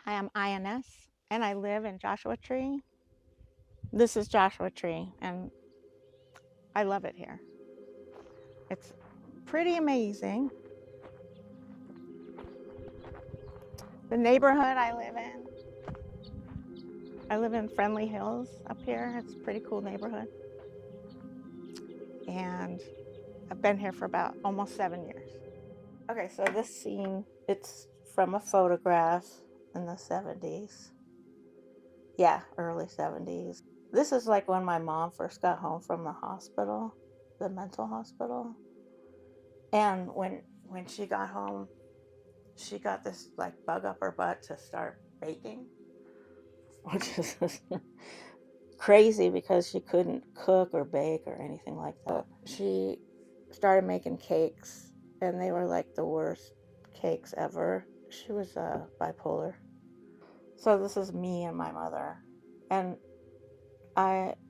I am INS and I live in Joshua Tree. This is Joshua Tree and I love it here. It's pretty amazing. The neighborhood I live in Friendly Hills up here. It's a pretty cool neighborhood. And I've been here for about almost 7 years. Okay, so this scene, it's from a photograph in the 70s. Yeah, early 70s. This is like when my mom first got home from the hospital, the mental hospital. And when she got home, she got this like bug up her butt to start baking, which is crazy because she couldn't cook or bake or anything like that. She started making cakes, and they were like the worst cakes ever. She was bipolar. So this is me and my mother, and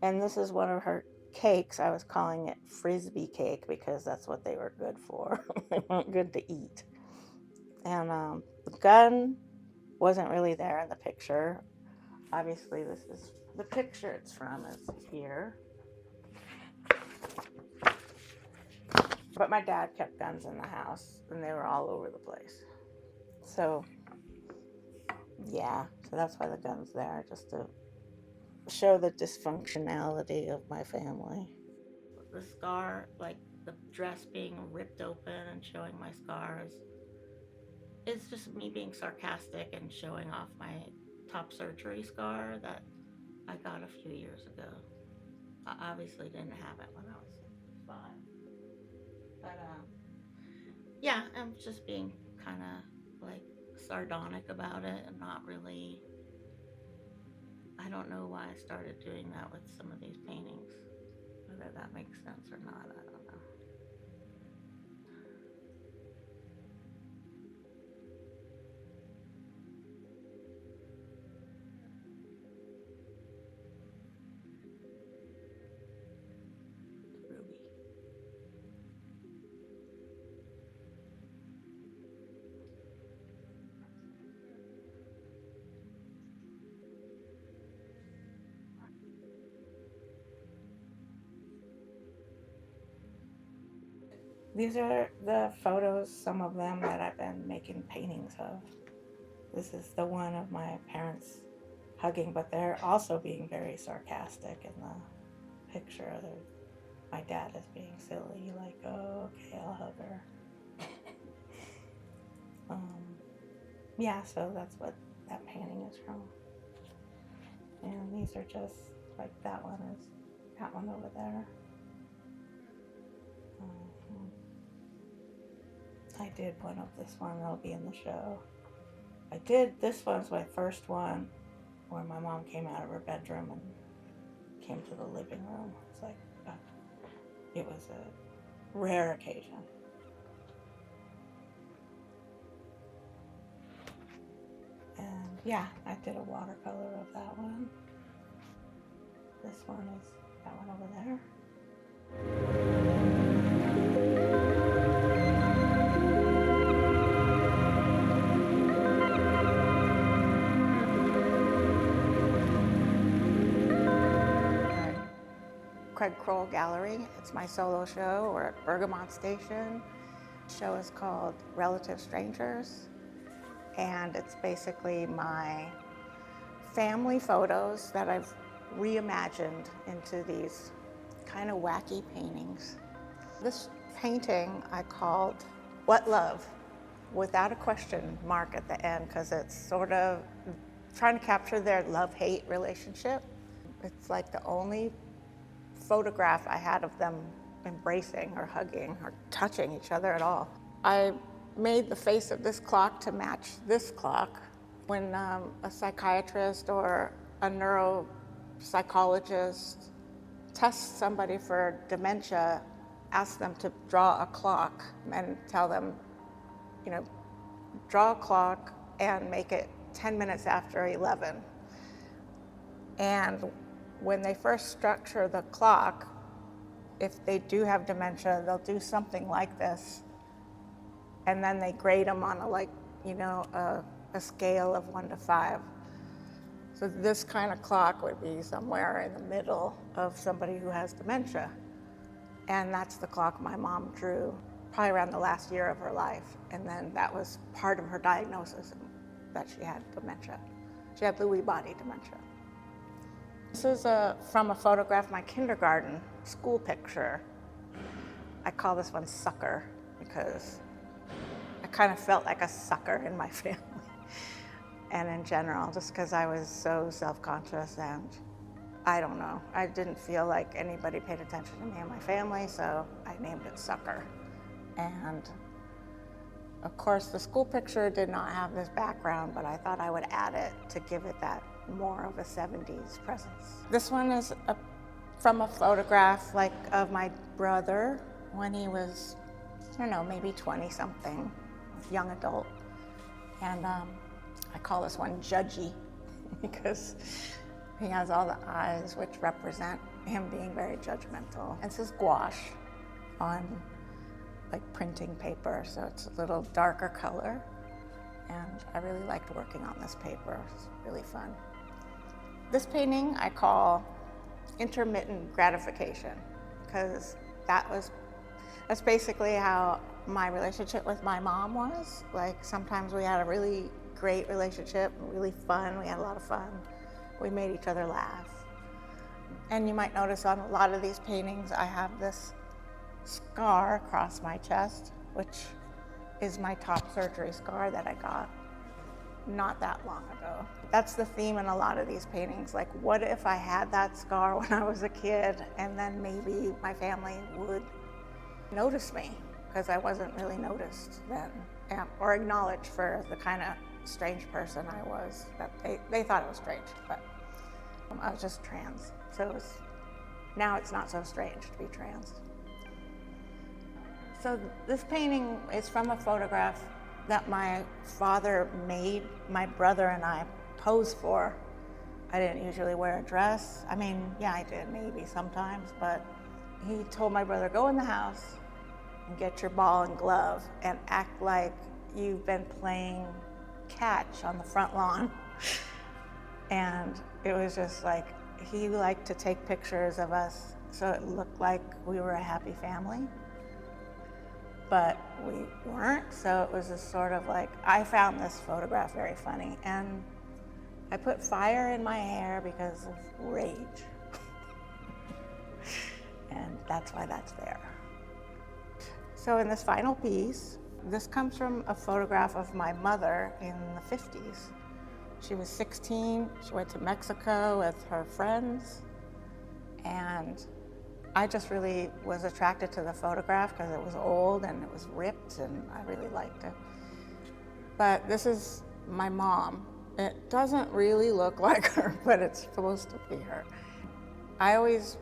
this is one of her cakes. I was calling it frisbee cake because that's what they were good for. They weren't good to eat. And the gun wasn't really there in the picture. Obviously, this is the picture it's from is here. But my dad kept guns in the house, and they were all over the place. So, yeah, so that's why the gun's there, just to show the dysfunctionality of my family. The scar, like the dress being ripped open and showing my scars, it's just me being sarcastic and showing off my top surgery scar that I got a few years ago. I obviously didn't have it when I was 5. But yeah, I'm just being kind of like sardonic about it and not really. I don't know why I started doing that with some of these paintings. Whether that makes sense or not, I don't know. Ruby. These are the photos, some of them that I've been making paintings of. This is the one of my parents hugging, but they're also being very sarcastic in the picture. My dad is being silly, like, oh, okay, I'll hug her. Yeah, so that's what that painting is from. And these are just like that one over there. I did one of this one that'll be in the show. This one's my first one where my mom came out of her bedroom and came to the living room. It's like, it was a rare occasion. And yeah, I did a watercolor of that one. This one is that one over there. Craig Kroll Gallery. It's my solo show. We're at Bergamot Station. The show is called Relative Strangers, and it's basically my family photos that I've reimagined into these kind of wacky paintings. This painting I called What Love, without a question mark at the end, because it's sort of trying to capture their love-hate relationship. It's like the only photograph I had of them embracing or hugging or touching each other at all. I made the face of this clock to match this clock. When a psychiatrist or a neuropsychologist tests somebody for dementia, ask them to draw a clock and tell them, draw a clock and make it 10 minutes after 11. And when they first structure the clock, if they do have dementia, they'll do something like this. And then they grade them on a a scale of 1 to 5. So this kind of clock would be somewhere in the middle of somebody who has dementia. And that's the clock my mom drew probably around the last year of her life. And then that was part of her diagnosis, that she had dementia. She had Lewy body dementia. This is from a photograph of my kindergarten school picture. I call this one Sucker because I kind of felt like a sucker in my family and in general, just because I was so self-conscious, and I don't know, I didn't feel like anybody paid attention to me and my family, so I named it Sucker. And of course the school picture did not have this background, but I thought I would add it to give it that more of a 70s presence. This one is from a photograph of my brother when he was, I don't know, maybe 20-something, young adult. And I call this one Judgy because he has all the eyes, which represent him being very judgmental. And this is gouache on printing paper, so it's a little darker color. And I really liked working on this paper. It's really fun. This painting I call Intermittent Gratification, because that's basically how my relationship with my mom was. Sometimes we had a really great relationship, really fun, we had a lot of fun. We made each other laugh. And you might notice on a lot of these paintings, I have this scar across my chest, which is my top surgery scar that I got not that long ago. That's the theme in a lot of these paintings. What if I had that scar when I was a kid, and then maybe my family would notice me, because I wasn't really noticed then, or acknowledged for the kind of strange person I was. That they thought it was strange, but I was just trans. So now it's not so strange to be trans. So this painting is from a photograph that my father made my brother and I pose for. I didn't usually wear a dress. I mean, yeah, I did maybe sometimes, but he told my brother, go in the house and get your ball and glove and act like you've been playing catch on the front lawn. And it was just he liked to take pictures of us so it looked like we were a happy family. But we weren't, so it was just sort of I found this photograph very funny, and I put fire in my hair because of rage. And that's why that's there. So in this final piece, this comes from a photograph of my mother in the 50s. She was 16, she went to Mexico with her friends, and I just really was attracted to the photograph because it was old and it was ripped, and I really liked it. But this is my mom. It doesn't really look like her, but it's supposed to be her. I always,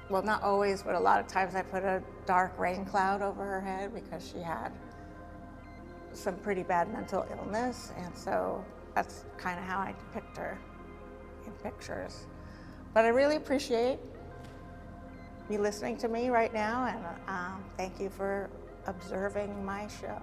well, not always, but a lot of times I put a dark rain cloud over her head because she had some pretty bad mental illness, and so that's kind of how I depict her in pictures. But I really appreciate you listening to me right now, and thank you for observing my show.